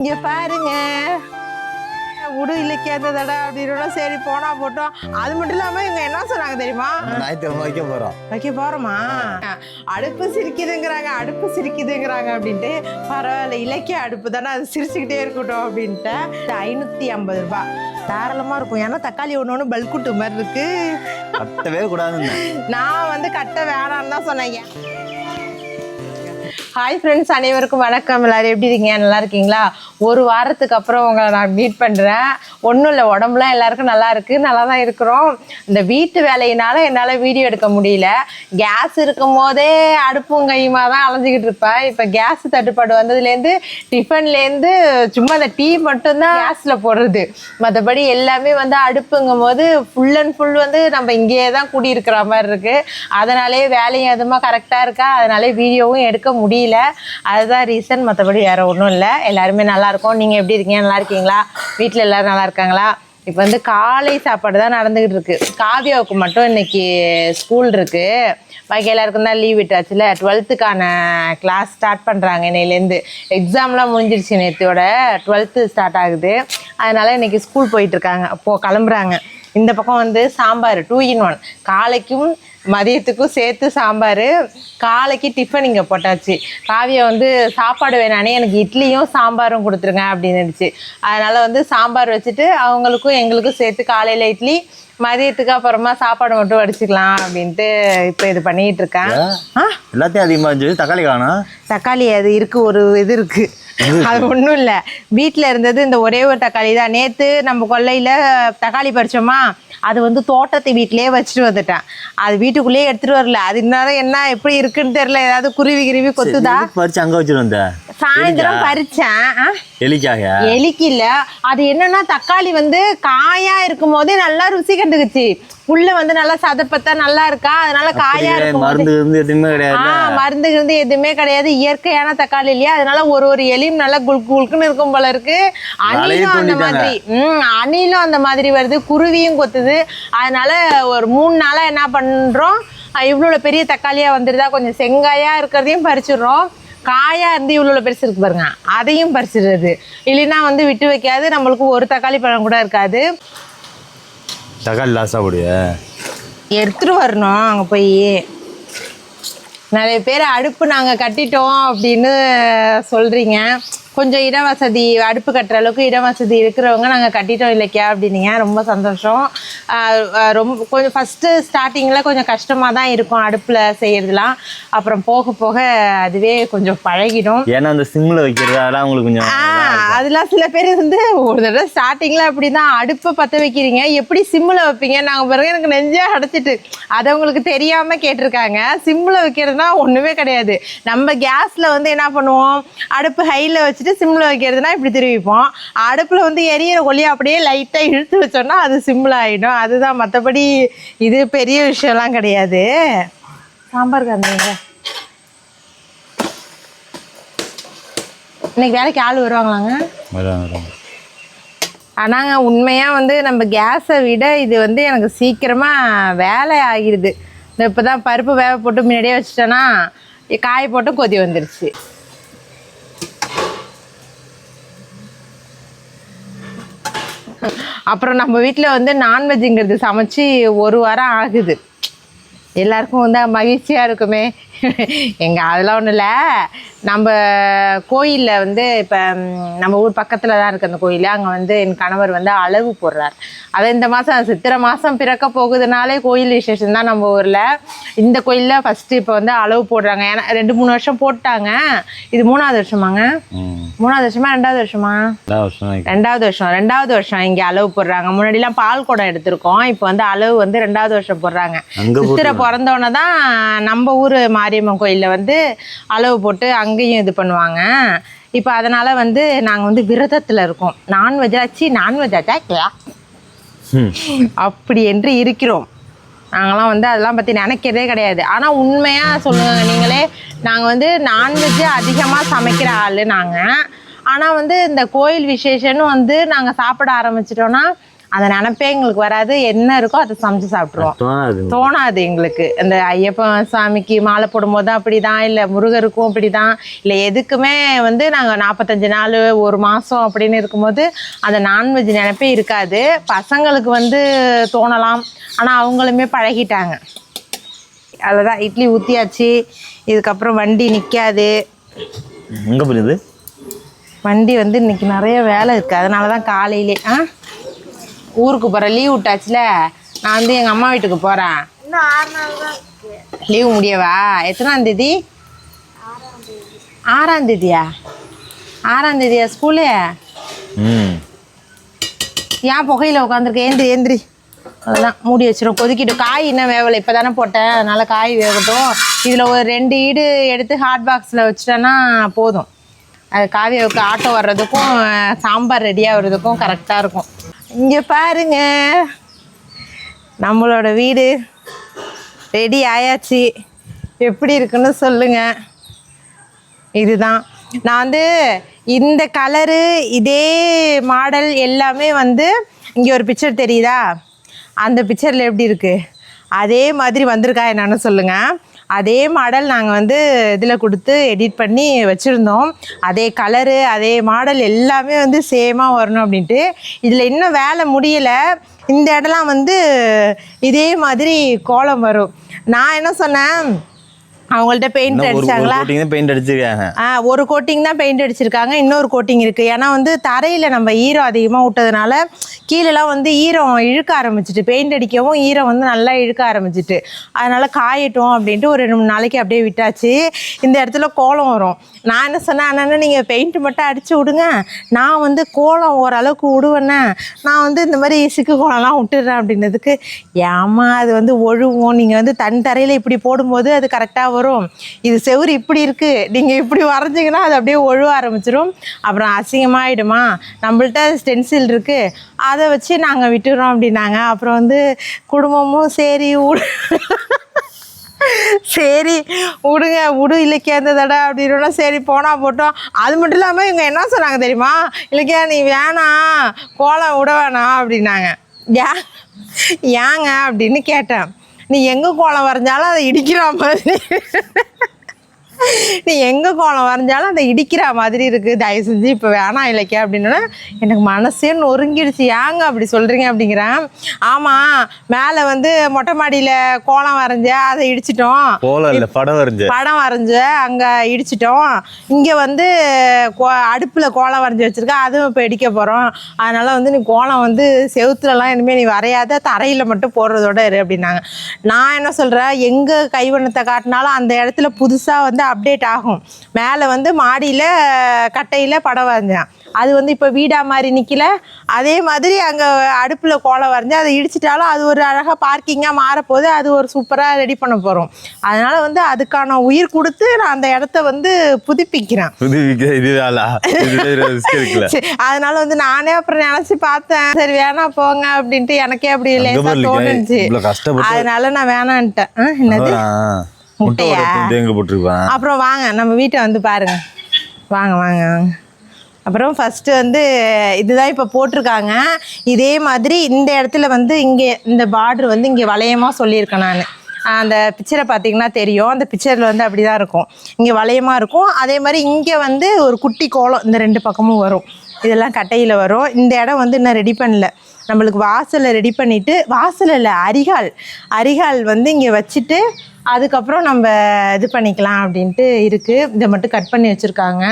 இங்க பாருங்க, உடு இலக்கியாதடா அப்படின்னு சரி போனா போட்டோம். அது மட்டும் இல்லாம இவங்க என்ன சொன்னாங்க தெரியுமா? ஞாயிற்றுக்கிழமை வைக்க போறோமா, அடுப்பு சிரிக்குதுங்கிறாங்க அப்படின்ட்டு. பரவாயில்ல, இலக்கிய அடுப்பு தானே, அது சிரிச்சுக்கிட்டே இருக்கட்டும் அப்படின்ட்டு 550 ரூபாய் தாராளமா இருக்கும். ஏன்னா தக்காளி ஒண்ணு பல்குட்டு மாதிரி இருக்கு, கட்டவே கூடாதுன்னு நான் வந்து கட்ட வேணான்னு தான் சொன்னேன். ஹாய் ஃப்ரெண்ட்ஸ், அனைவருக்கும் வணக்கம். எல்லாரும் எப்படி இருக்கீங்க? நல்லா இருக்கீங்களா? ஒரு வாரத்துக்கு அப்புறம் உங்களை நான் மீட் பண்ணுறேன். ஒன்றும் இல்லை, உடம்புலாம் எல்லாருக்கும் நல்லா இருக்குது, நல்லா தான் இருக்கிறோம். இந்த வீட்டு வேலையினால என்னால் வீடியோ எடுக்க முடியல. கேஸ் இருக்கும் போதே அடுப்பும் கையுமா தான் அலைஞ்சிக்கிட்டு இருப்பேன். இப்போ கேஸ் தட்டுப்பாடு வந்ததுலேருந்து டிஃபன்லேருந்து சும்மா அந்த டீ மட்டும்தான் கேஸில் போடுறது. மற்றபடி எல்லாமே வந்து அடுப்புங்கும் போது ஃபுல் அண்ட் ஃபுல் வந்து நம்ம இங்கேயே தான் கூடியிருக்கிற மாதிரி இருக்குது. அதனாலே வேலையும் எதுவுமா கரெக்டாக இருக்கா, அதனாலே வீடியோவும் எடுக்க முடியல. அதுதான் ரீசன், மற்றபடி வேறு ஒன்றும் இல்லை. எல்லாருமே நல்லா இருக்கும். நீங்கள் எப்படி இருக்கீங்க? நல்லா இருக்கீங்களா? வீட்டில் எல்லோரும் நல்லா இருக்காங்களா? இப்போ வந்து காலை சாப்பாடு தான் நடந்துக்கிட்டு இருக்கு. காவியாவுக்கு மட்டும் இன்னைக்கு ஸ்கூல் இருக்குது, பாக்கி எல்லாருக்கும் தான் லீவ் விட்டாச்சுல. 12th கிளாஸ் ஸ்டார்ட் பண்ணுறாங்க இன்னையிலேருந்து. எக்ஸாம்லாம் முடிஞ்சிருச்சு, நேற்றோட 12th ஸ்டார்ட் ஆகுது. அதனால் இன்றைக்கி ஸ்கூல் போயிட்டுருக்காங்க, அப்போது கிளம்புறாங்க. இந்த பக்கம் வந்து சாம்பார் 2 in 1, காலைக்கும் மதியத்துக்கும் சேர்த்து சாம்பார். காலைக்கு டிஃபன் இங்கே போட்டாச்சு. காவியை வந்து சாப்பாடு வேணானே எனக்கு இட்லியும் சாம்பாரும் கொடுத்துருங்க அப்படின்னுடுச்சு. அதனால் வந்து சாம்பார் வச்சுட்டு அவங்களுக்கும் எங்களுக்கும் சேர்த்து காலையில் இட்லி, மதியத்துக்கு அப்புறமா சாப்பாடு மட்டும் வடிச்சுக்கலாம் அப்படின்ட்டு இப்போ இது பண்ணிகிட்டு இருக்கேன். எல்லாத்தையும் அதிகமாக இருந்துச்சு. தக்காளி காணும். தக்காளி அது இருக்குது, ஒரு இது இருக்குது, அது ஒன்றும் இல்லை. வீட்டில் இருந்தது இந்த ஒரே ஒரு தக்காளி தான். நேற்று நம்ம கொல்லையில் தக்காளி பறிச்சோமா, அது வந்து தோட்டத்தை வீட்டிலேயே வச்சுட்டு வந்துட்டேன். அது வீட்டுக்குள்ளேயே எடுத்துகிட்டு வரல. அது இன்னும் என்ன எப்படி இருக்குன்னு தெரியல, ஏதாவது குருவி கொத்துதா. பறிச்சு அங்கே வச்சுட்டு வந்தேன். சாயந்தரம் பறிச்சேன். எலிக்கு இல்ல, அது என்னன்னா தக்காளி வந்து காயா இருக்கும் போதே நல்லா ருசி கண்டுக்குச்சு. உள்ள வந்து நல்லா சதப்பத்தா நல்லா இருக்கா, அதனால காயா இருக்கும். மருந்து எதுவுமே கிடையாது. மருந்து இருந்து எதுவுமே கிடையாது, இயற்கையான தக்காளி இல்லையா. அதனால ஒரு எலியும் நல்லா குல்குன்னு இருக்கும் போல இருக்கு. அணிலும் அந்த மாதிரி அணிலும் அந்த மாதிரி வருது, குருவியும் கொத்துது. அதனால ஒரு 3 நாளா என்ன பண்றோம், இவ்வளோ பெரிய தக்காளியா வந்துருதா, கொஞ்சம் செங்காயா இருக்கிறதையும் பறிச்சிடுறோம். காயா இருந்து இவ்வளோ பெருசு இருக்கு பாருங்க, அதையும் பறிச்சிடுறது. இல்லைன்னா வந்து விட்டு வைக்காது, நம்மளுக்கு ஒரு தக்காளி பழம் கூட இருக்காது. தக்காளி லாஸாக போடுய எடுத்துட்டு வரணும். அங்கே போய் நிறைய பேர் அடுப்பு நாங்கள் கட்டிட்டோம் அப்படின்னு சொல்கிறீங்க. கொஞ்சம் இட வசதி, அடுப்பு கட்டுற அளவுக்கு இட வசதி இருக்கிறவங்க நாங்கள் கட்டிட்டோம் இல்லைக்கா அப்படின்னீங்க. ரொம்ப சந்தோஷம். ரொம்ப கொஞ்சம் ஃபஸ்ட்டு ஸ்டார்டிங்கில் கொஞ்சம் கஷ்டமாக தான் இருக்கும் அடுப்பில் செய்கிறதுலாம். அப்புறம் போக போக அதுவே கொஞ்சம் பழகிடும். ஏன்னா அந்த சிம்மில் வைக்கிறது அதெல்லாம் உங்களுக்கு கொஞ்சம் அதெல்லாம் சில பேர் வந்து ஒரு தடவை ஸ்டார்டிங்கில் அப்படி தான் அடுப்பை பற்ற வைக்கிறீங்க, எப்படி சிம்மில் வைப்பீங்க நாங்கள் பாருங்க, எனக்கு நெஞ்சே அடைச்சிட்டு. அதை உங்களுக்கு தெரியாமல் கேட்டிருக்காங்க. சிம்மில் வைக்கிறதுனா ஒன்றுமே கிடையாது. நம்ம கேஸில் வந்து என்ன பண்ணுவோம், அடுப்பு ஹையில் வச்சுட்டு சிம்மில் வைக்கிறதுனா இப்படி திருவிப்போம். அடுப்பில் வந்து எரியிற கொல்லியை அப்படியே லைட்டாக இழுத்து வச்சோன்னா அது சிம்மில் ஆகிடும். அதுதான், மற்றபடி இது பெரிய விஷயம்லாம் கிடையாது. சாம்பார் கறந்தீங்க. இன்னைக்கு வேலைக்கு ஆள் வருவாங்களாங்க? ஆனாங்க உண்மையாக வந்து நம்ம கேஸை விட இது வந்து எனக்கு சீக்கிரமாக வேலை ஆகிடுது. இப்போ தான் பருப்பு வேக போட்டு முன்னாடியே வச்சுட்டேன்னா காய போட்டு கொதி வந்துருச்சு. அப்புறம் நம்ம வீட்டில் வந்து நான்வெஜ்ஜுங்கிறது சமைச்சு 1 வாரம் ஆகுது. எல்லாருக்கும் வந்து மகிழ்ச்சியாக இருக்குமே. அதெல்லாம் ஒன்றும் இல்லை. நம்ம கோயிலில் வந்து இப்போ நம்ம ஊர் பக்கத்தில் தான் இருக்குது அந்த கோயில். அங்கே வந்து என் கணவர் வந்து அளவு போடுறார். அதை இந்த மாதம் சித்திரை மாதம் பிறக்க போகுதுனாலே கோயில் விசேஷம் தான் நம்ம ஊரில். இந்த கோயிலில் ஃபஸ்ட்டு இப்போ வந்து அளவு போடுறாங்க. ஏன்னா 2-3 வருஷம் போட்டாங்க. இது 3வது வருஷமாங்க? 3வது வருஷமா 2வது வருஷமா? 2வது வருஷம் இங்கே அளவு போடுறாங்க. முன்னாடிலாம் பால் குடம் எடுத்திருக்கோம், இப்போ வந்து அளவு வந்து 2வது வருஷம் போடுறாங்க. சித்திரை பிறந்தோன்னே தான் நம்ம ஊர் மாரியம்மன் கோயிலில் வந்து அளவு போட்டு அங்கேயும் இது பண்ணுவாங்க. இப்போ அதனால் வந்து நாங்கள் வந்து விரதத்தில் இருக்கோம். நான்வெஜ்ஜாச்சா அப்படி என்று இருக்கிறோம். நாங்களாம் வந்து அதெல்லாம் பற்றி நினைக்கிறதே கிடையாது. ஆனால் உண்மையாக சொல்லுங்க நீங்களே, நாங்கள் வந்து நான்வெஜ்ஜு அதிகமாக சமைக்கிற ஆள் நாங்கள். ஆனால் வந்து இந்த கோயில் விசேஷன்னு வந்து நாங்கள் சாப்பிட ஆரம்பிச்சிட்டோன்னா அந்த நினப்பே எங்களுக்கு வராது. என்ன இருக்கோ அதை சமைச்சு சாப்பிட்ருவோம். தோணாது எங்களுக்கு. இந்த ஐயப்பன் சாமிக்கு மாலை போடும்போது தான் அப்படி தான், இல்லை முருகருக்கும் அப்படி தான், இல்லை எதுக்குமே வந்து நாங்கள் 45 நாள் 1 மாதம் அப்படின்னு இருக்கும்போது அந்த நான்வெஜ் நினைப்பே இருக்காது. பசங்களுக்கு வந்து தோணலாம், ஆனால் அவங்களுமே பழகிட்டாங்க. அதுதான் இட்லி ஊற்றியாச்சு. இதுக்கப்புறம் வண்டி நிற்காது. எங்கே போகுது வண்டி வந்து இன்னைக்கு நிறைய வேலை இருக்குது, அதனால தான் காலையிலே ஊருக்கு போகிறேன். லீவ் விட்டாச்சுல, நான் வந்து எங்கள் அம்மா வீட்டுக்கு போகிறேன். இன்னும் 6 நாள் தான் இருக்கு. லீவ் முடியவா? எத்தனாம் தேதி? 6ஆம் தேதியா? 6ஆம் தேதியா ஸ்கூலு? ஏன் புகையில் உட்காந்துருக்க? ஏந்திரி. அதெல்லாம் மூடி வச்சிடும். கொதிக்கிட்டு காய் இன்னும் வேவலை, இப்போ தானே போட்டேன், அதனால காய் வேகட்டும். இதில் ஒரு 2 ஈடு எடுத்து ஹாட் பாக்ஸில் வச்சிட்டேன்னா போதும். அது காவியாவுக்கு ஆட்டோ வர்றதுக்கும் சாம்பார் ரெடியாக வர்றதுக்கும் கரெக்டாக இருக்கும். இங்கே பாருங்க, நம்மளோட வீடு ரெடி ஆயாச்சு. எப்படி இருக்குன்னு சொல்லுங்கள். இதுதான் நான் வந்து இந்த கலரு இதே மாடல் எல்லாமே வந்து இங்கே ஒரு பிக்சர் தெரியுதா? அந்த பிக்சரில் எப்படி இருக்குது அதே மாதிரி வந்திருக்கா என்னன்னு சொல்லுங்கள். அதே மாடல் நாங்கள் வந்து இதில் கொடுத்து எடிட் பண்ணி வச்சுருந்தோம். அதே கலரு அதே மாடல் எல்லாமே வந்து சேமாக வரணும் அப்படின்ட்டு. இதில் இன்னும் வேலை முடியலை. இந்த இடம்லாம் வந்து இதே மாதிரி கோலம் வரும். நான் என்ன சொன்னேன், அவங்கள்ட்ட பெயிண்ட் அடிச்சாங்களா? பெயிண்ட் அடிச்சிருக்காங்க. ஒரு கோட்டிங் தான் பெயிண்ட் அடிச்சிருக்காங்க, இன்னொரு கோட்டிங் இருக்குது. ஏன்னா வந்து தரையில் நம்ம ஈரம் அதிகமாக விட்டதுனால கீழெலாம் வந்து ஈரம் இழுக்க ஆரம்பிச்சிட்டு, பெயிண்ட் அடிக்கவும் ஈரம் வந்து நல்லா இழுக்க ஆரம்பிச்சிட்டு, அதனால் காயட்டும் அப்படின்ட்டு ஒரு 2-3 நாளைக்கு அப்படியே விட்டாச்சு. இந்த இடத்துல கோலம் வரும். நான் என்ன சொன்னேன், அண்ணா நீங்கள் பெயிண்ட் மட்டும் அடித்து விடுங்க, நான் வந்து கோலம் ஓரளவுக்கு விடுவேண்ணே, நான் வந்து இந்த மாதிரி சிக்கு கோலம்லாம் விட்டுடுறேன் அப்படின்னதுக்கு, ஏமா அது வந்து ஒழுவும், நீங்கள் வந்து தன் தரையில் இப்படி போடும்போது அது கரெக்டாக வரும், இது செவுரு இப்படி இருக்குது, நீங்கள் இப்படி வரைஞ்சிங்கன்னா அது அப்படியே ஒழுவ ஆரம்பிச்சிடும், அப்புறம் அசிங்கமாகிடுமா, நம்மள்ட்ட ஸ்டென்சில் இருக்குது அதை வச்சு நாங்கள் விட்டுறோம் அப்படின்னாங்க. அப்புறம் வந்து குடும்பமும் சரி சரி விடுங்க விடு இலக்கியா இந்த தடவை அப்படின்னா சரி போனால் போட்டோம். அது மட்டும் இல்லாமல் இவங்க என்ன சொன்னாங்க தெரியுமா, இலக்கியா நீ வேணாம் கோலம் விட வேணாம் அப்படின்னாங்க. ஏங்க அப்படின்னு கேட்டேன். நீ எங்கே கோலம் வரைஞ்சாலும் அதை இடிக்கிற மாதிரி, நீ எங்கே கோலம் வரைஞ்சாலும் அதை இடிக்கிற மாதிரி இருக்குது, தயவு செஞ்சு இப்போ வேணாம் இலக்கியா அப்படின்னா எனக்கு மனசே நொறுங்கிடுச்சு. ஏங்க அப்படி சொல்கிறீங்க அப்படிங்கிறேன். ஆமாம், மேலே வந்து மொட்டை மாடியில் கோலம் வரைஞ்ச அதை இடிச்சிட்டோம், படம் வரைஞ்ச அங்கே இடிச்சிட்டோம், இங்கே வந்து அடுப்பில் கோலம் வரைஞ்சி வச்சுருக்கேன், அதுவும் இப்போ இடிக்க போகிறோம், அதனால் வந்து நீ கோலம் வந்து செவுத்துலலாம் இனிமேல் நீ வரையாத, தரையில் மட்டும் போடுறதோட இரு அப்படின்னாங்க. நான் என்ன சொல்கிறேன், எங்கே கைவண்ணத்தை காட்டினாலும் அந்த இடத்துல புதுசாக வந்து அப்டேட் ஆகும். மேலே வந்து மாடியில் கட்டையில் படம் வரைஞ்சேன், அது வந்து இப்போ வீடாக மாதிரி நிற்கல, அதே மாதிரி அங்கே அடுப்பில் கோலம் வரைஞ்சேன், அதை இடிச்சிட்டாலும் அது ஒரு அழகாக பார்க்கிங்காக மாறப்போகுது, அது ஒரு சூப்பராக ரெடி பண்ண போகிறோம். அதனால் வந்து அதுக்கான உயிர் கொடுத்து நான் அந்த இடத்த வந்து புதுப்பிக்கிறேன். அதனால வந்து நானே அப்புறம் நினச்சி பார்த்தேன், சரி வேணாம் போங்க அப்படின்ட்டு எனக்கே அப்படி லேசாக தோணுச்சு, அதனால நான் வேணான்ட்டேன். என்னது முட்டையா? அப்புறம் வாங்க நம்ம வீட்டை வந்து பாருங்க, வாங்க வாங்க வாங்க. அப்புறம் ஃபஸ்ட்டு வந்து இதுதான் இப்போ போட்டிருக்காங்க. இதே மாதிரி இந்த இடத்துல வந்து இங்கே இந்த பார்டர் வந்து இங்கே வளையமாக சொல்லியிருக்கேன் நான். அந்த பிக்சரை பார்த்தீங்கன்னா தெரியும், அந்த பிக்சரில் வந்து அப்படி தான் இருக்கும், இங்கே வளையமாக இருக்கும். அதே மாதிரி இங்கே வந்து ஒரு குட்டி கோலம் இந்த 2 பக்கமும் வரும், இதெல்லாம் கட்டையில் வரும். இந்த இடம் வந்து இன்னும் ரெடி பண்ணல, நம்மளுக்கு வாசலை ரெடி பண்ணிவிட்டு, வாசல் இல்லை அரிகால் வந்து இங்கே வச்சுட்டு அதுக்கப்புறம் நம்ம இது பண்ணிக்கலாம் அப்படின்ட்டு இருக்குது. இதை மட்டும் கட் பண்ணி வச்சுருக்காங்க.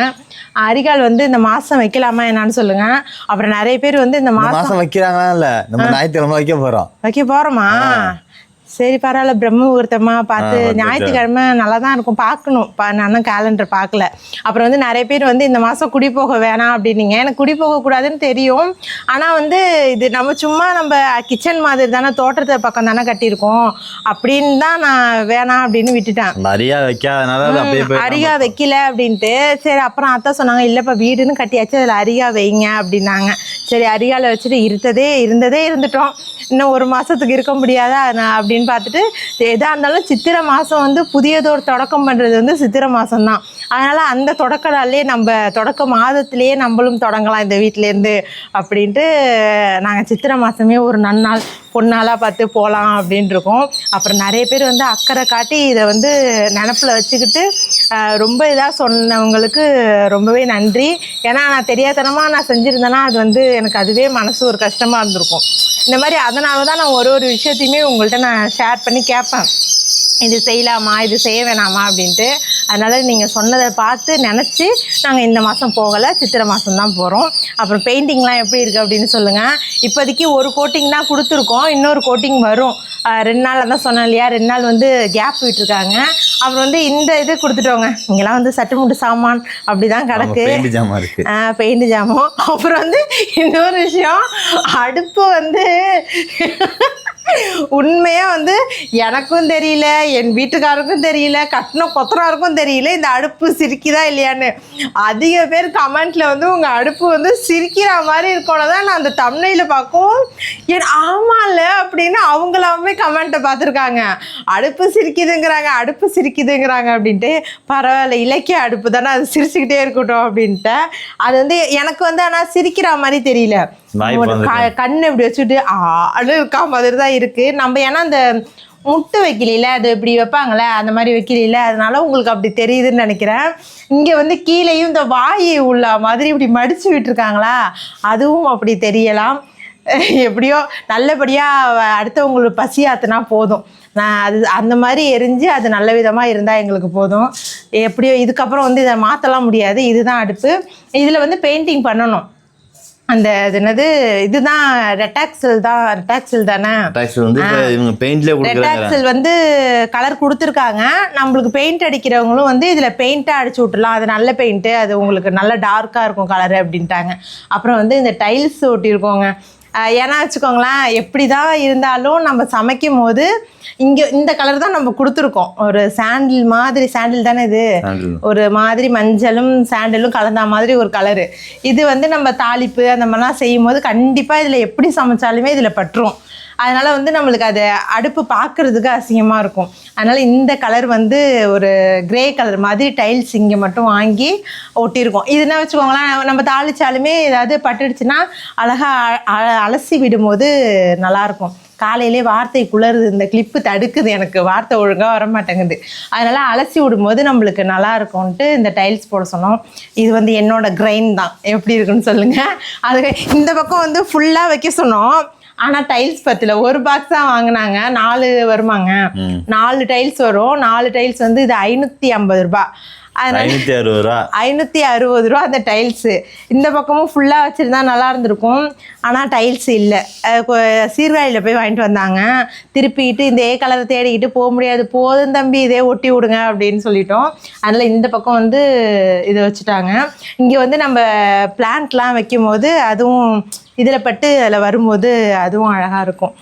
அரிகால் வந்து இந்த மாதம் வைக்கலாமா என்னான்னு சொல்லுங்கள். அப்புறம் நிறைய பேர் வந்து இந்த மாதம் வைக்கிறாங்களா? இல்லை, நம்ம ஞாயிற்றுக்கிழமை வைக்க போகிறோமா? சரி பரவாயில்ல, பிரம்ம முகூர்த்தமாக பார்த்து ஞாயிற்றுக்கிழமை நல்லா தான் இருக்கும், பார்க்கணும். நானும் கேலண்டர் பார்க்கல. அப்புறம் வந்து நிறைய பேர் வந்து இந்த மாதம் குடி போக வேணாம் அப்படின்னீங்க. எனக்கு குடி போகக்கூடாதுன்னு தெரியும், ஆனால் வந்து இது நம்ம சும்மா நம்ம கிச்சன் மாதிரி தானே, தோட்டத்தை பக்கம் தானே கட்டியிருக்கோம் அப்படின்னு தான் நான் வேணாம் அப்படின்னு விட்டுட்டேன். அரிகா வைக்கல அப்படின்ட்டு. சரி அப்புறம் அத்தை சொன்னாங்க, இல்லைப்பா வீடுன்னு கட்டியாச்சு அதில் அரிகா வைங்க அப்படின்னாங்க. சரி அரிகாவில் வச்சுட்டு இருந்ததே இருந்துட்டோம், இன்னும் 1 மாதத்துக்கு இருக்க முடியாதா நான் அப்படின்னு பார்த்துட்டு, எதாக இருந்தாலும் சித்திரை மாதம் வந்து புதியதோர் தொடக்கம் பண்ணுறது வந்து சித்திரை மாதம்தான். அதனால் அந்த தொடக்க நாள்லேயே நம்ம தொடக்க மாதத்துலேயே நம்மளும் தொடங்கலாம் இந்த வீட்டிலேருந்து அப்படின்ட்டு நாங்கள் சித்திரை மாதமே ஒரு நன்னாள் பொன்னாளாக பார்த்து போகலாம் அப்படின்ட்டு இருக்கோம். அப்புறம் நிறைய பேர் வந்து அக்கறை காட்டி இதை வந்து நினப்பில் வச்சுக்கிட்டு ரொம்ப இதாக சொன்னவங்களுக்கு ரொம்பவே நன்றி. ஏன்னா நான் தெரியாதனமாக நான் செஞ்சுருந்தேன்னா அது வந்து எனக்கு அதுவே மனசு ஒரு கஷ்டமாக இருந்திருக்கும். இந்த மாதிரி அதனால தான் நான் ஒரு விஷயத்தையுமே உங்கள்கிட்ட நான் ஷேர் பண்ணி கேட்பேன், இது செய்யலாமா இது செய்ய வேணாமா அப்படின்ட்டு. அதனால் நீங்கள் சொன்னதை பார்த்து நினச்சி நாங்கள் இந்த மாதம் போகலை, சித்திரை மாதம் தான் போகிறோம். அப்புறம் பெயிண்டிங்லாம் எப்படி இருக்குது அப்படின்னு சொல்லுங்கள். இப்போதைக்கு ஒரு கோட்டிங் தான் கொடுத்துருக்கோம், இன்னொரு கோட்டிங் வரும். 2 நாள் தான் சொன்னேன் இல்லையா, 2 நாள் வந்து கேப் விட்டுருக்காங்க. அப்புறம் வந்து இந்த இது கொடுத்துட்டோங்க, இங்கெல்லாம் வந்து சட்டுமுட்டு சாமான் அப்படி தான் கிடக்கு, பெயிண்ட் ஜாமான். அப்புறம் வந்து இன்னொரு விஷயம், அடுப்பு வந்து உண்மையாக வந்து எனக்கும் தெரியல, என் வீட்டுக்காருக்கும் தெரியல, கட்டின கொத்தனாருக்கும் தெரியல இந்த அடுப்பு சிரிக்குதா இல்லையான்னு. அதிக பேர் கமெண்ட்டில் வந்து உங்கள் அடுப்பு வந்து சிரிக்கிற மாதிரி இருக்கணும் தான் நான் அந்த தம்ப்நெயிலில் பார்க்கவும் ஆமாம்ல அப்படின்னு அவங்களாமே கமெண்ட்டை பார்த்துருக்காங்க. அடுப்பு சிரிக்குதுங்கிறாங்க, அடுப்பு சிரிக்குதுங்கிறாங்க அப்படின்ட்டு. பரவாயில்ல, இலக்கிய அடுப்பு தானே, அது சிரிச்சுக்கிட்டே இருக்கட்டும் அப்படின்ட்டு. அது வந்து எனக்கு வந்து ஆனால் சிரிக்கிற மாதிரி தெரியல, கண்ணு இப்படி வச்சுட்டு ஆளு இருக்கா மாதிரி தான் இருக்கு. நம்ம ஏன்னா அந்த முட்டு வைக்கல, அது இப்படி வைப்பாங்களே அந்த மாதிரி வைக்கல, அதனால உங்களுக்கு அப்படி தெரியுதுன்னு நினைக்கிறேன். இங்கே வந்து கீழேயும் இந்த வாய் உள்ள மாதிரி இப்படி மடிச்சு விட்டுருக்காங்களா, அதுவும் அப்படி தெரியலாம். எப்படியோ நல்லபடியாக அடுத்தவங்களுக்கு பசி ஆத்துனா போதும். நான் அது அந்த மாதிரி எரிஞ்சு அது நல்ல விதமாக இருந்தால் எங்களுக்கு போதும். எப்படியோ இதுக்கப்புறம் வந்து இதை மாற்றலாம் முடியாது. இதுதான் அடுப்பு. இதில் வந்து பெயிண்டிங் பண்ணணும். அந்த இது என்னது, இதுதான் ரெட்டாக்சில் தான், ரெட்டாக்சில் தானே, ரெட்டாக்சில் வந்து கலர் கொடுத்துருக்காங்க. நம்மளுக்கு பெயிண்ட் அடிக்கிறவங்களும் வந்து இதில் பெயிண்ட்டாக அடிச்சு விட்டுலாம், அது நல்ல பெயிண்ட்டு, அது உங்களுக்கு நல்ல டார்க்காக இருக்கும் கலரு அப்படின்ட்டாங்க. அப்புறம் வந்து இந்த டைல்ஸ் ஒட்டியிருக்கோங்க. ஏன்னா வச்சுக்கோங்களேன், எப்படி தான் இருந்தாலும் நம்ம சமைக்கும் போது இங்கே இந்த கலர் தான் நம்ம கொடுத்துருக்கோம். ஒரு சாண்டில் மாதிரி, சாண்டில் தானே இது, ஒரு மாதிரி மஞ்சளும் சாண்டிலும் கலந்த மாதிரி ஒரு கலரு. இது வந்து நம்ம தாளிப்பு அந்த மாதிரிலாம் செய்யும் போது கண்டிப்பாக இதில் எப்படி சமைச்சாலுமே இதில் பட்டுரும். அதனால் வந்து நம்மளுக்கு அது அடுப்பு பார்க்குறதுக்கு அசிங்கமாக இருக்கும். அதனால் இந்த கலர் வந்து ஒரு கிரே கலர் மாதிரி டைல்ஸ் இங்கே மட்டும் வாங்கி ஒட்டியிருக்கோம். இதுனா வச்சுக்கோங்களேன், நம்ம தாளிச்சாலுமே ஏதாவது பட்டுடுச்சுன்னா அழகாக அலசி விடும்போது நல்லாயிருக்கும். காலையிலே வார்த்தை குளருது, இந்த கிளிப்பு தடுக்குது, எனக்கு வார்த்தை ஒழுங்காக வர மாட்டேங்குது. அதனால் அலசி விடும்போது நம்மளுக்கு நல்லா இருக்கும்ன்ட்டு இந்த டைல்ஸ் போட சொன்னோம். இது வந்து என்னோட கிரைன் தான், எப்படி இருக்குன்னு சொல்லுங்கள். அது இந்த பக்கம் வந்து ஃபுல்லாக வைக்க சொன்னோம், ஆனால் டைல்ஸ் பத்தில் ஒரு பாக்ஸ் தான் வாங்கினாங்க. 4 வருமாங்க, 4 டைல்ஸ் வரும். 4 டைல்ஸ் வந்து இது 550 ரூபா, 560 ரூபா அந்த டைல்ஸு. இந்த பக்கமும் ஃபுல்லாக வச்சுருந்தா நல்லா இருந்திருக்கும், ஆனால் டைல்ஸ் இல்லை. சீர்காழியில் போய் வாங்கிட்டு வந்தாங்க. திருப்பிக்கிட்டு இந்த கலரை தேடிக்கிட்டு போக முடியாது, போதும் தம்பி இதே ஒட்டி விடுங்க அப்படின்னு சொல்லிட்டோம். அதனால் இந்த பக்கம் வந்து இதை வச்சுட்டாங்க. இங்கே வந்து நம்ம பிளான்ட்லாம் வைக்கும் போது அதுவும் இதில் பட்டு அதில் வரும்போது அதுவும் அழகாக இருக்கும்.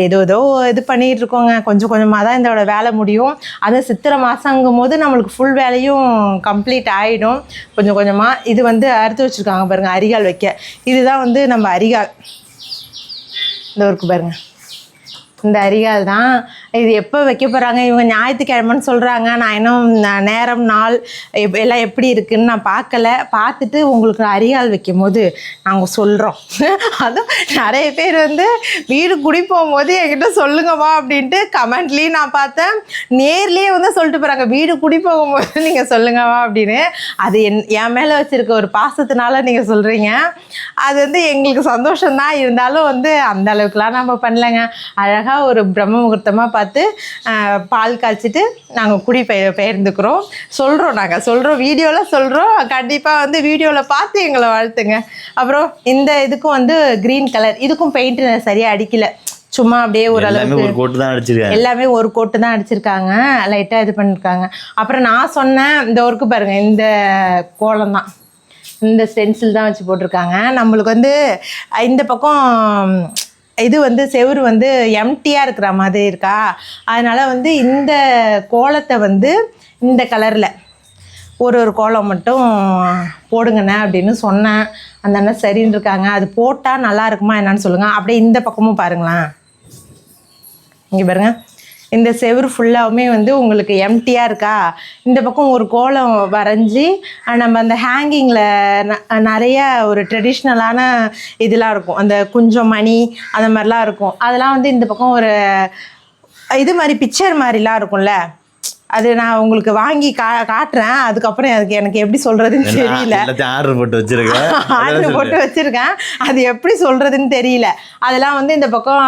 ஏதோ இது பண்ணிகிட்டு இருக்கோங்க, கொஞ்சம் கொஞ்சமாக தான் இதோட வேலை முடியும். அது சித்திரை மாதங்கும் போது நம்மளுக்கு ஃபுல் வேலையும் கம்ப்ளீட் ஆகிடும் கொஞ்சம் கொஞ்சமாக. இது வந்து அறுத்து வச்சுருக்காங்க பாருங்கள், அரிகால் வைக்க. இதுதான் வந்து நம்ம அரிகால், இந்த ஊருக்கு பாருங்கள், இந்த அரிகால் தான். இது எப்போ வைக்க போகிறாங்க இவங்க, ஞாயிற்றுக்கிழமைன்னு சொல்கிறாங்க. நான் இன்னும் நேரம் நாள் எல்லாம் எப்படி இருக்குதுன்னு நான் பார்க்கல. பார்த்துட்டு உங்களுக்கு அரிகால் வைக்கும் போது நாங்கள் சொல்கிறோம். அதுவும் நிறைய பேர் வந்து வீடு குடி போகும்போது என்கிட்ட சொல்லுங்கம்மா அப்படின்ட்டு கமெண்ட்லேயும் நான் பார்த்தேன், நேர்லேயே வந்து சொல்லிட்டு போகிறாங்க, வீடு குடி போகும்போது நீங்கள் சொல்லுங்கம்மா அப்படின்னு. அது என் மேலே வச்சுருக்க ஒரு பாசத்தினால நீங்கள் சொல்கிறீங்க. அது வந்து எங்களுக்கு சந்தோஷம்தான், இருந்தாலும் வந்து அந்த அளவுக்குலாம் நம்ம பண்ணலைங்க. அழகாக ஒரு பிரம்ம முகூர்த்தமாக பார்த்து பால் காய்ச்சிட்டு நாங்கள் குடி பெயர்ந்துக்கிறோம். நாங்கள் சொல்கிறோம், வீடியோவில் சொல்கிறோம். கண்டிப்பாக வந்து வீடியோவில் பார்த்து எங்களை வாழ்த்துங்க. அப்புறம் இந்த இதுக்கும் வந்து க்ரீன் கலர், இதுக்கும் பெயிண்ட் சரியாக அடிக்கலை, சும்மா அப்படியே ஓரளவுக்கு எல்லாமே ஒரு கோட்டு தான் அடிச்சிருக்காங்க, லைட்டாக இது பண்ணியிருக்காங்க. அப்புறம் நான் சொன்னேன், இந்த ஒர்க்கு பாருங்கள், இந்த கோலம் தான், இந்த ஸ்டென்சில் தான் வச்சு போட்டிருக்காங்க. நம்மளுக்கு வந்து இந்த பக்கம் இது வந்து செவுரு வந்து எம்டியாக இருக்கிற மாதிரி இருக்கா, அதனால் வந்து இந்த கோலத்தை வந்து இந்த கலரில் ஒரு கோலம் மட்டும் போடுங்கண்ணே அப்படின்னு சொன்னேன். அந்த அண்ணன் சரின்னு இருக்காங்க. அது போட்டால் நல்லா இருக்குமா என்னன்னு சொல்லுங்கள். அப்படியே இந்த பக்கமும் பாருங்களேன், இங்கே பாருங்கள், இந்த செவுரு ஃபுல்லாகவுமே வந்து உங்களுக்கு எம்டியாக இருக்கா. இந்த பக்கம் ஒரு கோலம் வரைஞ்சி நம்ம அந்த ஹேங்கிங்கில் நிறைய ஒரு ட்ரெடிஷ்னலான இதெல்லாம் இருக்கும், அந்த குஞ்சம் மணி அந்த மாதிரிலாம் இருக்கும். அதெல்லாம் வந்து இந்த பக்கம் ஒரு இது மாதிரி பிக்சர் மாதிரிலாம் இருக்கும்ல, அது நான் உங்களுக்கு வாங்கி காட்டுறேன். அதுக்கப்புறம் அதுக்கு எனக்கு எப்படி சொல்கிறதுன்னு தெரியல. ஆர்டர் போட்டு வச்சுருக்கேன், அது எப்படி சொல்கிறதுன்னு தெரியல. அதெல்லாம் வந்து இந்த பக்கம்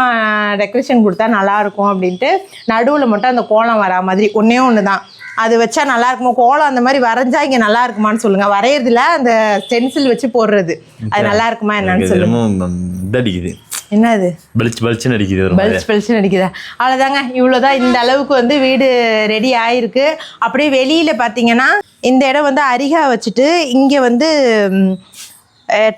டெக்கரேஷன் கொடுத்தா நல்லாயிருக்கும் அப்படின்ட்டு நடுவில் மட்டும் அந்த கோலம் வரா மாதிரி ஒன்று தான். அது வச்சா நல்லா இருக்குமா? கோலம் அந்த மாதிரி வரைஞ்சா இங்கே நல்லா இருக்குமான்னு சொல்லுங்கள். வரைகிறதுல அந்த ஸ்டென்சில் வச்சு போடுறது அது நல்லா இருக்குமா என்னன்னு சொல்லுங்கள். என்னது பளிச்சுன்னு அடிக்குது, பளிச்சுன்னு அடிக்குதா? அவ்வளோதாங்க, இவ்வளோதான். இந்த அளவுக்கு வந்து வீடு ரெடி ஆயிருக்கு. அப்படியே வெளியில் பார்த்தீங்கன்னா இந்த இடம் வந்து அரிகா வச்சுட்டு இங்கே வந்து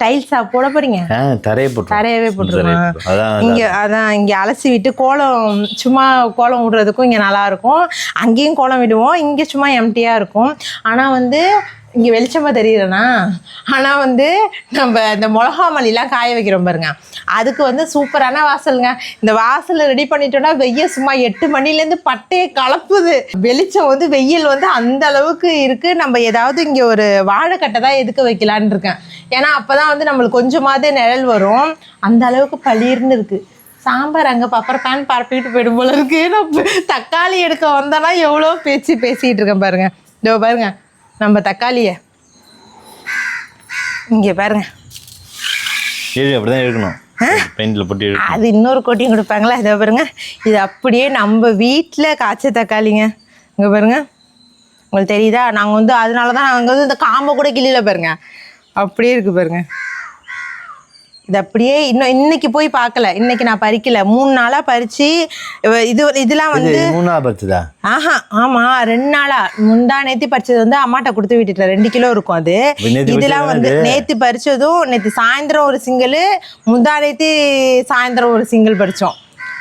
டைல்ஸா போட போறீங்க? தரையவே போட்டுருவோம் இங்கே. அதான் இங்கே அலசி விட்டு கோலம் சும்மா கோலம் விடுறதுக்கும் இங்கே நல்லா இருக்கும். அங்கேயும் கோலம் விடுவோம், இங்கே சும்மா எம்டியாக இருக்கும். ஆனால் வந்து இங்கே வெளிச்சமாக தெரியுறேண்ணா. ஆனால் வந்து நம்ம இந்த மிளகா மல்லிலாம் காய வைக்கிறோம் பாருங்க, அதுக்கு வந்து சூப்பரான வாசலுங்க. இந்த வாசலை ரெடி பண்ணிட்டோன்னா வெயில் சும்மா 8 மணிலேருந்து பட்டையை கலப்புது. வெளிச்சம் வந்து வெயில் வந்து அந்த அளவுக்கு இருக்குது. நம்ம ஏதாவது இங்கே ஒரு வாழைக்கட்டை தான் எதுக்க வைக்கலான்னு இருக்கேன். ஏன்னா அப்போ தான் வந்து நம்மளுக்கு கொஞ்சமாவது நிழல் வரும். அந்த அளவுக்கு பளிர்னு இருக்குது. சாம்பார் அங்கே பப்பர் பேன் பரப்பிட்டு போயிடும் போல இருக்கு. நம்ம தக்காளி எடுக்க வந்தோன்னா எவ்வளோ பேசிகிட்டு இருக்கேன் பாருங்க. இதோ பாருங்க நம்ம தக்காளியை இங்கே பாருங்க. அப்படிதான் இருக்கணும், பெயிண்டில் போட்டு அது இன்னொரு கோட்டியும் கொடுப்பாங்களா? இதை பாருங்க, இது அப்படியே நம்ம வீட்டில் காய்ச்ச தக்காளிங்க. இங்கே பாருங்க, உங்களுக்கு தெரியுதா? நாங்கள் வந்து அதனால தான் நாங்கள் வந்து இந்த காம்பை கூட கிளியில் பாருங்க, அப்படியே இருக்குது பாருங்க. இது அப்படியே இன்னைக்கு போய் பார்க்கல, இன்னைக்கு நான் பறிக்கல. 3 நாளாக பறித்து இதெல்லாம் வந்து 3 நாள் பறிச்சதா? ஆமாம் 2 நாளா. முந்தா நேற்று பறிச்சது வந்து அம்மாட்ட கொடுத்து விட்டுட்டேன். 2 கிலோ இருக்கும் அது. இதெல்லாம் வந்து நேற்று பறிச்சதும் நேற்று சாயந்தரம் ஒரு சிங்கிள், முந்தா நேற்று சாயந்தரம் ஒரு சிங்கிள் பறித்தோம்.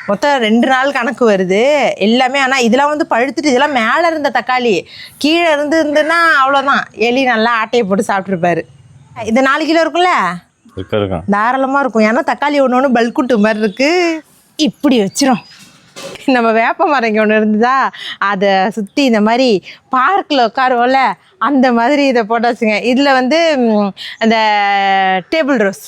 மொத்தம் 2 நாள் கணக்கு வருது எல்லாமே. ஆனால் இதெல்லாம் வந்து பழுத்துட்டு, இதெல்லாம் மேலே இருந்த தக்காளி, கீழே இருந்துன்னா அவ்வளோதான், எலி நல்லா ஆட்டையை போட்டு சாப்பிட்ருப்பாரு. இது 4 கிலோ இருக்கும்ல, தாராளமாக இருக்கும். ஏன்னா தக்காளி ஒன்று பல்குட்டு மாதிரி இருக்கு. இப்படி வச்சிரும். நம்ம வேப்ப மரம் இங்கே ஒன்று இருந்ததா, அதை சுற்றி இந்த மாதிரி பார்க்கில் உட்காருவோம்ல, அந்த மாதிரி இதை போட்டாச்சுங்க. இதில் வந்து அந்த டேபிள் ரோஸ்,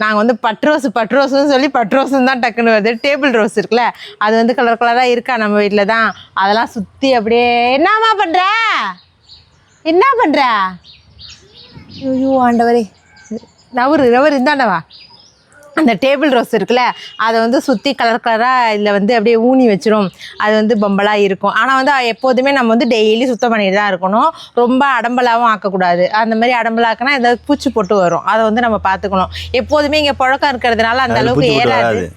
நாங்கள் வந்து பட்ரோஸுன்னு சொல்லி பட்ரோஸுன்னு தான் டக்குன்னு வருது. டேபிள் ரோஸ் இருக்குல்ல, அது வந்து கலர் கலராக இருக்கா நம்ம வீட்டில் தான். அதெல்லாம் சுற்றி அப்படியே என்னம்மா பண்ணுற, என்ன பண்ணுற? ஐயோ ஆண்டவரே, நவரு இந்தாண்டவா. அந்த டேபிள் ரோஸ் இருக்குல்ல, அதை வந்து சுற்றி கலர் கலராக இதில் வந்து அப்படியே ஊனி வச்சிரும். அது வந்து பம்பலாக இருக்கும். ஆனால் வந்து எப்போதுமே நம்ம வந்து டெய்லி சுத்தம் பண்ணிட்டு தான் இருக்கணும். ரொம்ப அடம்பலாகவும் ஆக்கக்கூடாது. அந்த மாதிரி அடம்பலாக்கினா ஏதாவது பூச்சி போட்டு வரும், அதை வந்து நம்ம பார்த்துக்கணும். எப்போதுமே இங்கே புழக்கம் இருக்கிறதுனால அந்த அளவுக்கு ஏறாது.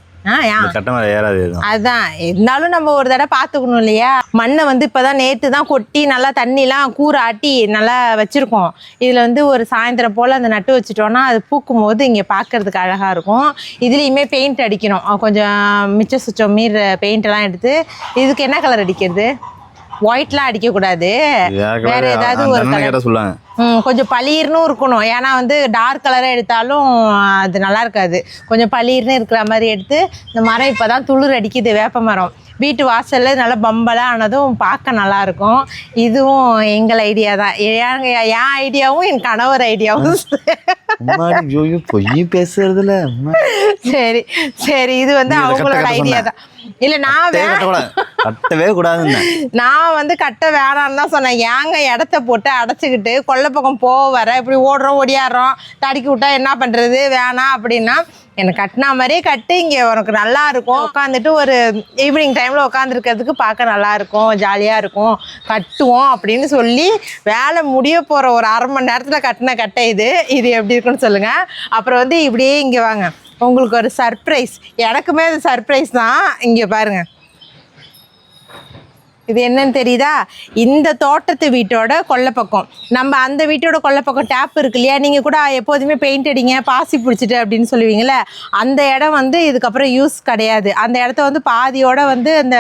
அதுதான், இருந்தாலும் நம்ம ஒரு தடவை பார்த்துக்கணும் இல்லையா. மண்ணை வந்து இப்போதான் நேற்று தான் கொட்டி நல்லா தண்ணிலாம் கூறு ஆட்டி நல்லா வச்சுருக்கோம். இதில் வந்து ஒரு சாயந்தரம் போல் அந்த நட்டு வச்சுட்டோன்னா அது பூக்கும் போது இங்கே பார்க்கறதுக்கு அழகாக இருக்கும். இதுலேயுமே பெயிண்ட் அடிக்கணும், கொஞ்சம் மிச்சம் சுச்சம் மீற பெயிண்டெல்லாம் எடுத்து. இதுக்கு என்ன கலர் அடிக்கிறது? ஒயிட்லாம் அடிக்கக்கூடாது, வேற ஏதாவது ஒரு கலர் சொல்லுவாங்க. கொஞ்சம் பளிர்னும் இருக்கணும். ஏன்னா வந்து டார்க் கலராக எடுத்தாலும் அது நல்லா இருக்காது. கொஞ்சம் பளிர்னு இருக்கிற மாதிரி எடுத்து. இந்த மரம் இப்போ தான் துளிர் அடிக்குது, வேப்ப மரம். வீட்டு வாசலில் நல்லா பம்பலாக ஆனதும் பார்க்க நல்லாயிருக்கும். இதுவும் எங்கள் ஐடியா தான். என் ஐடியாவும் என் கணவர் ஐடியாவும். பொய் பேசுறதுல சரி சரி, இது வந்து அவங்களோட ஐடியா தான். இல்லை நான் கட்டவே கூடாது, நான் வந்து கட்ட வேணான்னு தான் சொன்னேன். ஏங்க இடத்த போட்டு அடைச்சிக்கிட்டு கொல்லை பக்கம் வர இப்படி ஓடுறோம் ஓடியாடுறோம், தடுக்கி விட்டா என்ன பண்ணுறது, வேணாம் அப்படின்னா எனக்கு கட்டினா மாதிரியே கட்டு. இங்கே உனக்கு நல்லா இருக்கும், உட்காந்துட்டு ஒரு ஈவினிங் டைமில் உட்காந்துருக்கிறதுக்கு பார்க்க நல்லா இருக்கும், ஜாலியாக இருக்கும், கட்டுவோம் அப்படின்னு சொல்லி வேலை முடிய போகிற ஒரு 1/2 மணி நேரத்தில் கட்டின கட்டை இது. இது எப்படி இருக்குன்னு சொல்லுங்கள். அப்புறம் வந்து இப்படியே இங்கே வாங்க, உங்களுக்கு ஒரு சர்ப்ரைஸ். எனக்குமே அது சர்ப்ரைஸ் தான். இங்கே பாருங்கள், இது என்னன்னு தெரியுதா? இந்த தோட்டத்து வீட்டோட கொல்லை பக்கம், நம்ம அந்த வீட்டோட கொல்லை பக்கம் டேப் இருக்கு இல்லையா, நீங்கள் கூட எப்போதுமே பெயிண்ட் அடிங்க பாசி பிடிச்சிட்டு அப்படின்னு சொல்லுவீங்களே, அந்த இடம் வந்து இதுக்கப்புறம் யூஸ் கிடையாது. அந்த இடத்த வந்து பாதியோட வந்து அந்த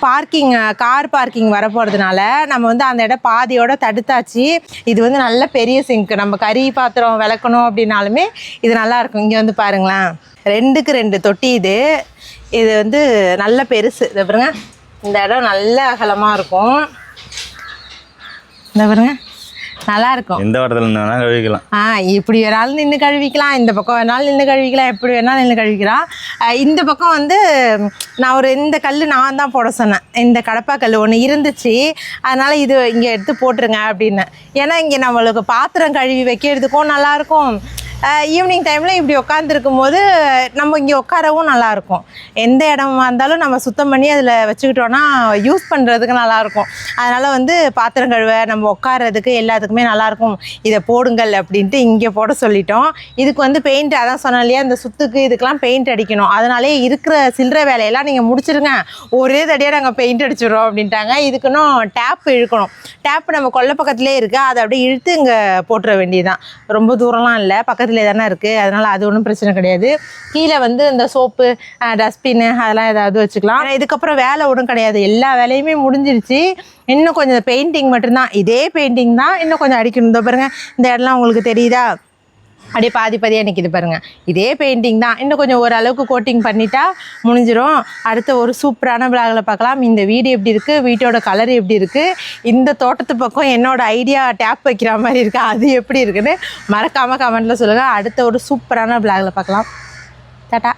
பார்க்கிங், கார் பார்க்கிங் வரப்போகிறதுனால நம்ம வந்து அந்த இடம் பாதியோட தடுத்தாச்சு. இது வந்து நல்ல பெரிய சிங்க், நம்ம கறி பாத்திரம் விளக்கணும் அப்படின்னாலுமே இது நல்லாயிருக்கும். இங்கே வந்து பாருங்களேன், 2க்கு 2 தொட்டி. இது வந்து நல்ல பெருசு. இதை பாருங்க, இந்த இடம் நல்ல அகலமாக இருக்கும். இந்த பாருங்க நல்லா இருக்கும். எந்த இடத்துல இருந்து வேணா கழுவிக்கலாம். இப்படி வேணாலும் நின்று கழுவிக்கலாம், இந்த பக்கம் வேணாலும் நின்று கழுவிக்கலாம், எப்படி வேணாலும் நின்று கழுவிக்கலாம். இந்த பக்கம் வந்து நான் இந்த கல் நான் தான் போட சொன்னேன். இந்த கடப்பா கல் ஒன்று இருந்துச்சு, அதனால் இது இங்கே எடுத்து போட்டுருங்க அப்படின்னு. ஏன்னா இங்கே நம்மளுக்கு பாத்திரம் கழுவி வைக்கிறதுக்கும் நல்லாயிருக்கும். ஈவினிங் டைமில் இப்படி உட்காந்துருக்கும் போது நம்ம இங்கே உட்காரவும் நல்லாயிருக்கும். எந்த இடமா இருந்தாலும் நம்ம சுத்தம் பண்ணி அதில் வச்சுக்கிட்டோன்னா யூஸ் பண்ணுறதுக்கு நல்லாயிருக்கும். அதனால் வந்து பாத்திரம் கழுவ நம்ம உட்காரதுக்கு எல்லாத்துக்குமே நல்லாயிருக்கும். இதை போடுங்கள் அப்படின்ட்டு இங்கே போட சொல்லிட்டோம். இதுக்கு வந்து பெயிண்ட், அதான் சொன்னேன் இல்லையா, இந்த சுத்துக்கு இதுக்கெலாம் பெயிண்ட் அடிக்கணும். அதனாலே இருக்கிற சில்லற வேலையெல்லாம் நீங்கள் முடிச்சிருங்க, ஒரே தடியாக நாங்கள் பெயிண்ட் அடிச்சிடுறோம் அப்படின்ட்டாங்க. இதுக்குன்னும் டேப் இழுக்கணும். டேப் நம்ம கொல்லை பக்கத்துலேயே இருக்குது, அதை அப்படியே இழுத்து இங்கே போட்டுற வேண்டியதுதான். ரொம்ப தூரம்லாம் இல்லை, பக்கத்துலேயே தானே இருக்குது. அதனால் அது ஒன்றும் பிரச்சனை கிடையாது. கீழே வந்து இந்த சோப்பு, டஸ்ட்பின்னு அதெல்லாம் ஏதாவது வச்சுக்கலாம். இதுக்கப்புறம் வேலை ஒன்றும் கிடையாது, எல்லா வேலையுமே முடிஞ்சிருச்சு. இன்னும் கொஞ்சம் பெயிண்டிங் மட்டும்தான். இதே பெயிண்டிங் தான், இன்னும் கொஞ்சம் அடிக்கணும். இந்த பாருங்கள், இந்த இடம்லாம் உங்களுக்கு தெரியுதா, அப்படியே பாதி பாதியாக நிற்கிது பாருங்கள். இதே பெயிண்டிங் தான், இன்னும் கொஞ்சம் ஓரளவுக்கு கோட்டிங் பண்ணிட்டா முடிஞ்சிடும். அடுத்த ஒரு சூப்பரான விளாகில் பார்க்கலாம். இந்த வீடு எப்படி இருக்குது, வீட்டோட கலர் எப்படி இருக்குது, இந்த தோட்டத்து பக்கம் என்னோட ஐடியா டேப் வைக்கிற மாதிரி இருக்கா, அது எப்படி இருக்குன்னு மறக்காமல் கமெண்ட்டில் சொல்லுங்கள். அடுத்த ஒரு சூப்பரான விளாகில் பார்க்கலாம். டாடா.